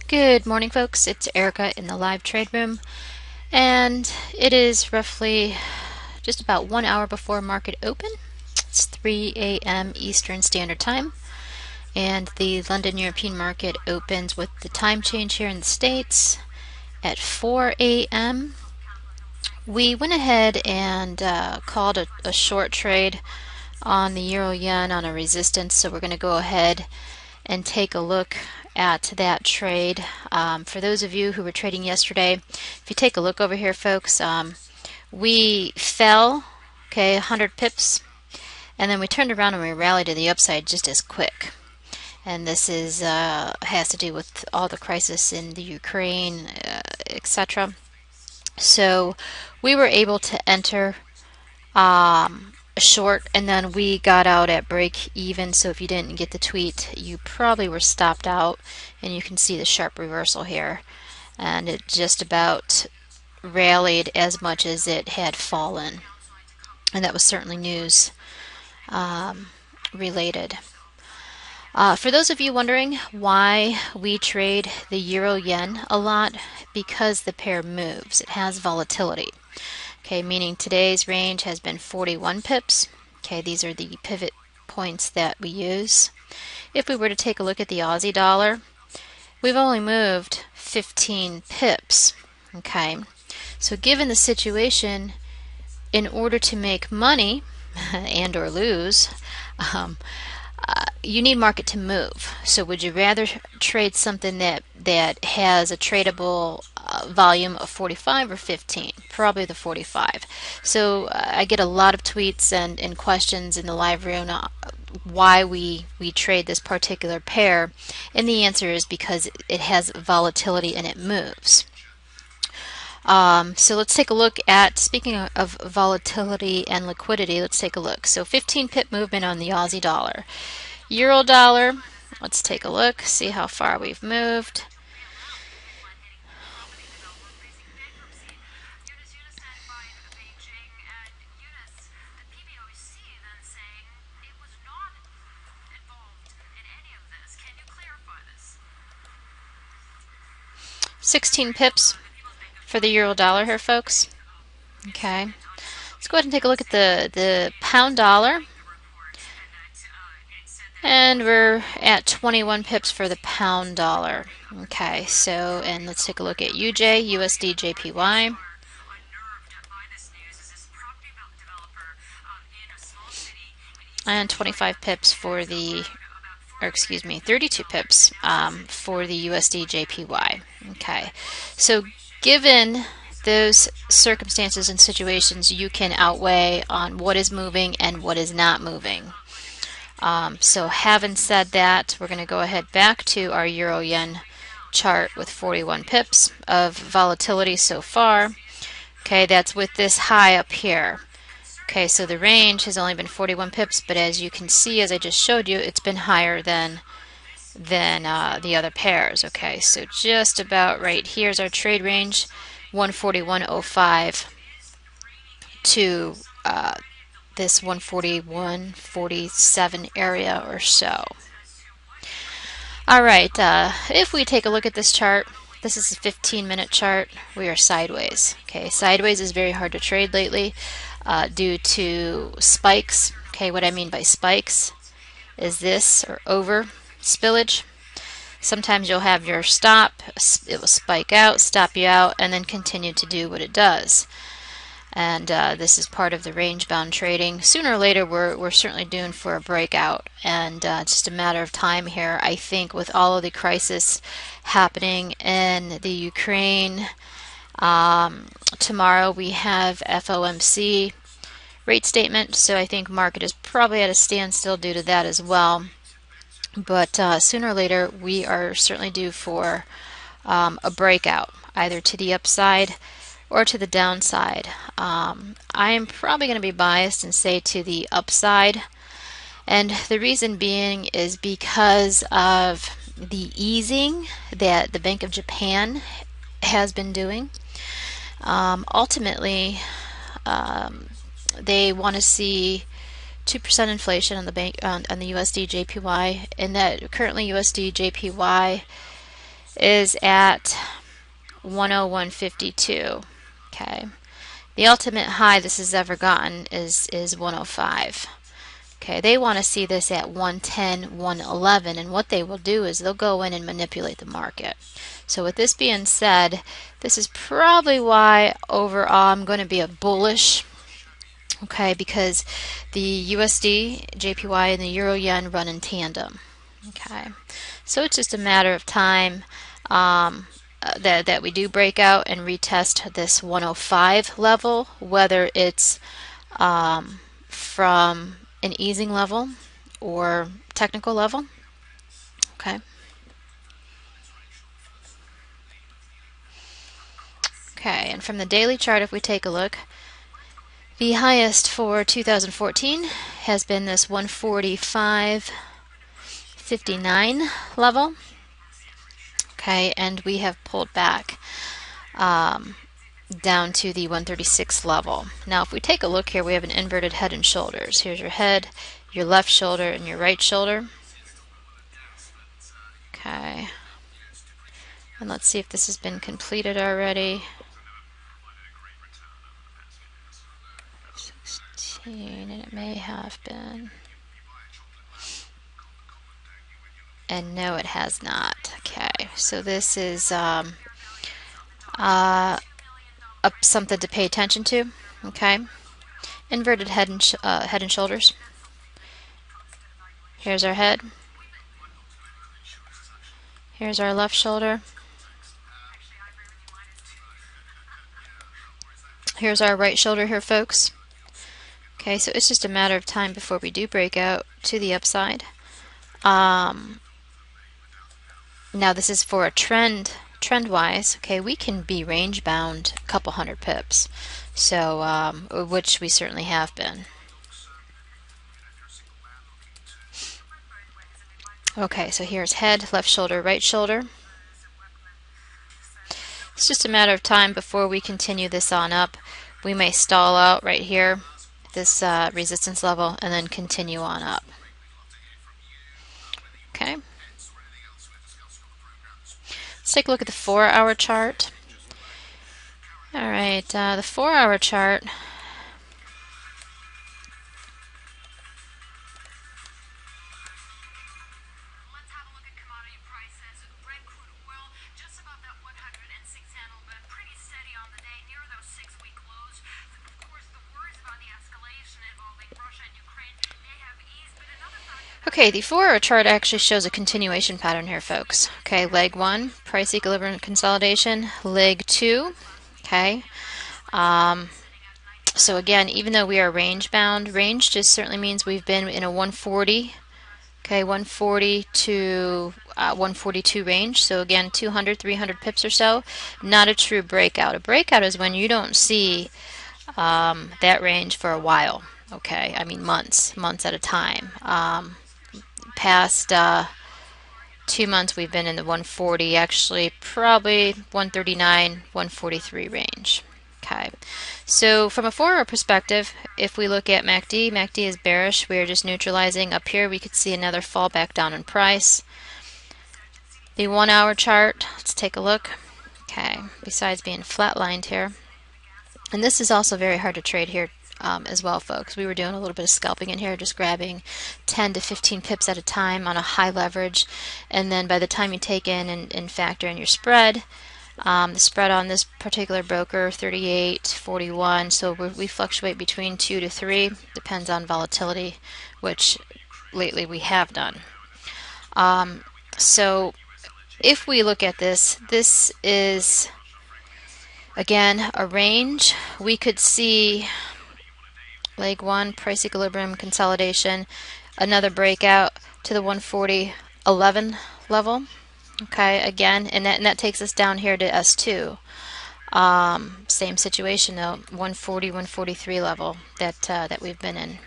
Good morning, folks. It's Erica in the live trade room, and it is roughly just about 1 hour before market open. It's 3 a.m. Eastern Standard Time, and the London European market opens with the time change here in the States at 4 a.m. We went ahead and called a short trade on the Euro Yen on a resistance, so we're going to go ahead and take a look at that trade. For those of you who were trading yesterday, if you take a look over here, folks, we fell, okay, 100 pips, and then we turned around and we rallied to the upside just as quick. And this is has to do with all the crisis in the Ukraine, etc. So we were able to enter short, and then we got out at break even. So if you didn't get the tweet, you probably were stopped out, and you can see the sharp reversal here, and it just about rallied as much as it had fallen, and that was certainly news related. For those of you wondering why we trade the euro yen a lot, because the pair moves, it has volatility. Okay, meaning today's range has been 41 pips. Okay, these are the pivot points that we use. If we were to take a look at the Aussie dollar, we've only moved 15 pips. Okay, so given the situation, in order to make money and or lose, you need market to move. So would you rather trade something that has a tradable volume of 45 or 15? Probably the 45. So I get a lot of tweets and questions in the live room why we trade this particular pair, and the answer is because it has volatility and it moves. So let's take a look at, speaking of volatility and liquidity, let's take a look. So 15 pip movement on the Aussie dollar. Euro dollar, let's take a look, see how far we've moved. $16 pips for the euro dollar here, folks. Okay, let's go ahead and take a look at the pound dollar. And we're at 21 pips for the pound dollar. Okay, so, and let's take a look at UJ, USD, JPY. And 25 pips for the, or excuse me, 32 pips for the USD, JPY. Okay, so given those circumstances and situations, you can outweigh on what is moving and what is not moving. So having said that, we're going to go ahead back to our euro yen chart with 41 pips of volatility so far. Okay, that's with this high up here. Okay, so the range has only been 41 pips, but as you can see, as I just showed you, it's been higher than the other pairs. Okay, so just about right here's our trade range, 141.05 to this 141.47 area or so. All right, if we take a look at this chart, this is a 15-minute chart. We are sideways. Okay, sideways is very hard to trade lately due to spikes. Okay, what I mean by spikes is this, or over spillage. Sometimes you'll have your stop, it will spike out, stop you out, and then continue to do what it does. And this is part of the range-bound trading. Sooner or later, we're certainly due for a breakout, and it's just a matter of time here. I think with all of the crisis happening in the Ukraine, tomorrow we have FOMC rate statement, so I think market is probably at a standstill due to that as well. But sooner or later, we are certainly due for a breakout, either to the upside or to the downside. I am probably going to be biased and say to the upside, and the reason being is because of the easing that the Bank of Japan has been doing. Ultimately, they want to see 2% inflation on the USD JPY, and that currently USD JPY is at 101.52. Okay. The ultimate high this has ever gotten is 105. Okay, they want to see this at 110, 111, and what they will do is they'll go in and manipulate the market. So with this being said, this is probably why overall I'm going to be a bullish. Okay, because the USD, JPY, and the Euro Yen run in tandem. Okay, so it's just a matter of time that we do break out and retest this 105 level, whether it's from an easing level or technical level. Okay. Okay, and from the daily chart, if we take a look, the highest for 2014 has been this 145.59 level. Okay, and we have pulled back down to the 136 level. Now if we take a look here, we have an inverted head and shoulders. Here's your head, your left shoulder, and your right shoulder. Okay, and let's see if this has been completed already. 16, and it may have been. And no, it has not. Okay, so this is something to pay attention to. Okay, inverted head and shoulders. Here's our head. Here's our left shoulder. Here's our right shoulder here, folks. Okay, so it's just a matter of time before we do break out to the upside. Now this is for a trend-wise. Okay, we can be range bound a couple hundred pips, so which we certainly have been. Okay, so here's head, left shoulder, right shoulder. It's just a matter of time before we continue this on up. We may stall out right here, this resistance level, and then continue on up. Okay. Let's take a look at the 4-hour chart. All right, the 4-hour chart. Okay, the 4-hour chart actually shows a continuation pattern here, folks. Okay, leg 1, price equilibrium consolidation. Leg 2, okay. So again, even though we are range bound, range just certainly means we've been in a 140, okay, 140 to 142 range. So again, 200, 300 pips or so. Not a true breakout. A breakout is when you don't see that range for a while. Okay, I mean months at a time. Past 2 months we've been in the 140, actually probably 139, 143 range. Okay, so from a 4-hour perspective, if we look at MACD, MACD is bearish. We are just neutralizing. Up here we could see another fall back down in price. The 1-hour chart, let's take a look. Okay, besides being flatlined here, and this is also very hard to trade here as well, folks. We were doing a little bit of scalping in here, just grabbing 10 to 15 pips at a time on a high leverage, and then by the time you take in and factor in your spread, the spread on this particular broker, 38, 41, so we fluctuate between 2 to 3, depends on volatility, which lately we have done. So if we look at this, this is again a range. We could see leg 1, price equilibrium consolidation, another breakout to the 140.11 level. Okay, again, and that takes us down here to S2. Same situation though, 140, 143 level that we've been in.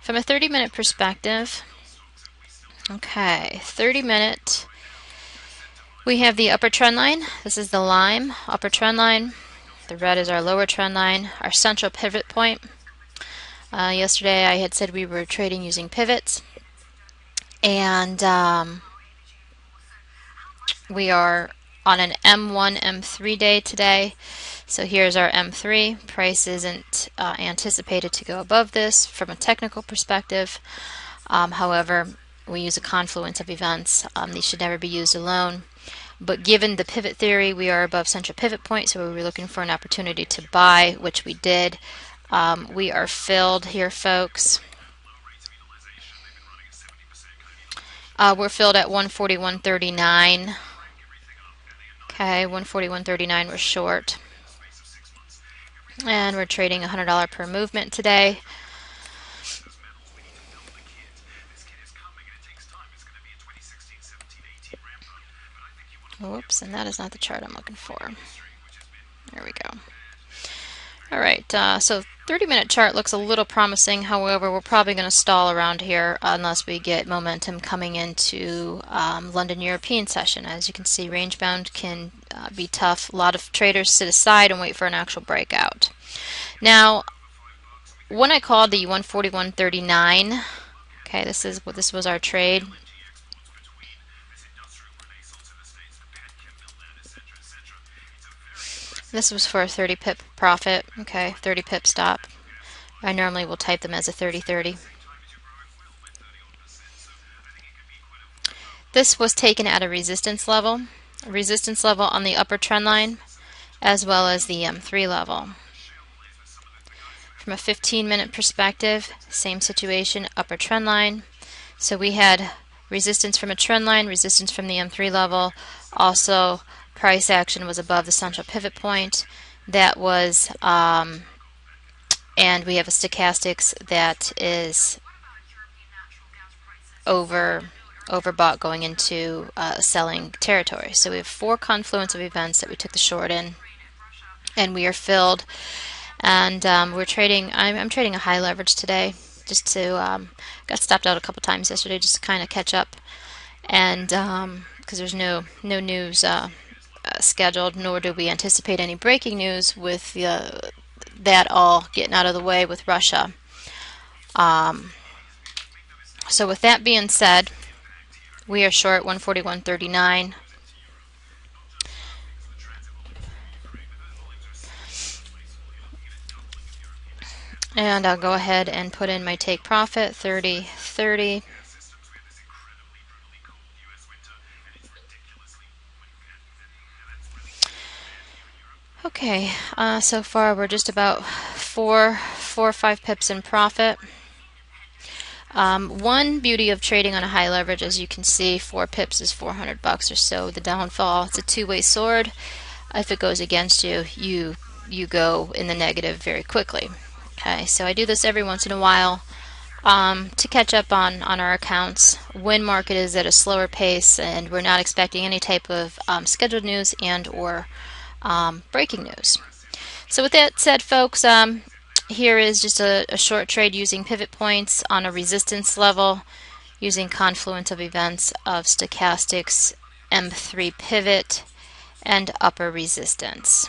From a 30-minute perspective, okay, 30-minute, we have the upper trend line. This is the lime upper trend line. The red is our lower trend line. Our central pivot point. Yesterday I had said we were trading using pivots, and We are on an M1, M3 day today. So here's our M3. Price isn't anticipated to go above this from a technical perspective. However, we use a confluence of events. These should never be used alone. But given the pivot theory, we are above central pivot point, so we were looking for an opportunity to buy, which we did. We are filled here, folks. We're filled at 141.39. Okay, 141.39 we're short. And we're trading $100 per movement today. Whoops, and that is not the chart I'm looking for. There we go. All right, so 30-minute chart looks a little promising. However, we're probably going to stall around here unless we get momentum coming into London European session. As you can see, range bound can be tough. A lot of traders sit aside and wait for an actual breakout. Now, when I called the 141.39, okay, this was our trade. This was for a 30 pip profit, okay, 30 pip stop. I normally will type them as a 30-30. This was taken at a resistance level on the upper trend line, as well as the M3 level. From a 15-minute perspective, same situation, upper trend line. So we had resistance from a trend line, resistance from the M3 level. Also, price action was above the central pivot point. That was, and we have a stochastics that is overbought going into selling territory. So we have 4 confluence of events that we took the short in, and we are filled. And we're trading. I'm trading a high leverage today, just to got stopped out a couple times yesterday, just to kind of catch up, and because there's no news scheduled, nor do we anticipate any breaking news with that all getting out of the way with Russia. So with that being said, we are short 141.39. And I'll go ahead and put in my take profit, 30.30. Okay, so far we're just about four or five pips in profit. One beauty of trading on a high leverage, as you can see, 4 pips is $400 or so. The downfall, it's a two-way sword. If it goes against you, you go in the negative very quickly. Okay, so I do this every once in a while to catch up on our accounts when market is at a slower pace and we're not expecting any type of scheduled news and or breaking news. So with that said, folks, here is just a short trade using pivot points on a resistance level using confluence of events of stochastics, M3 pivot, and upper resistance.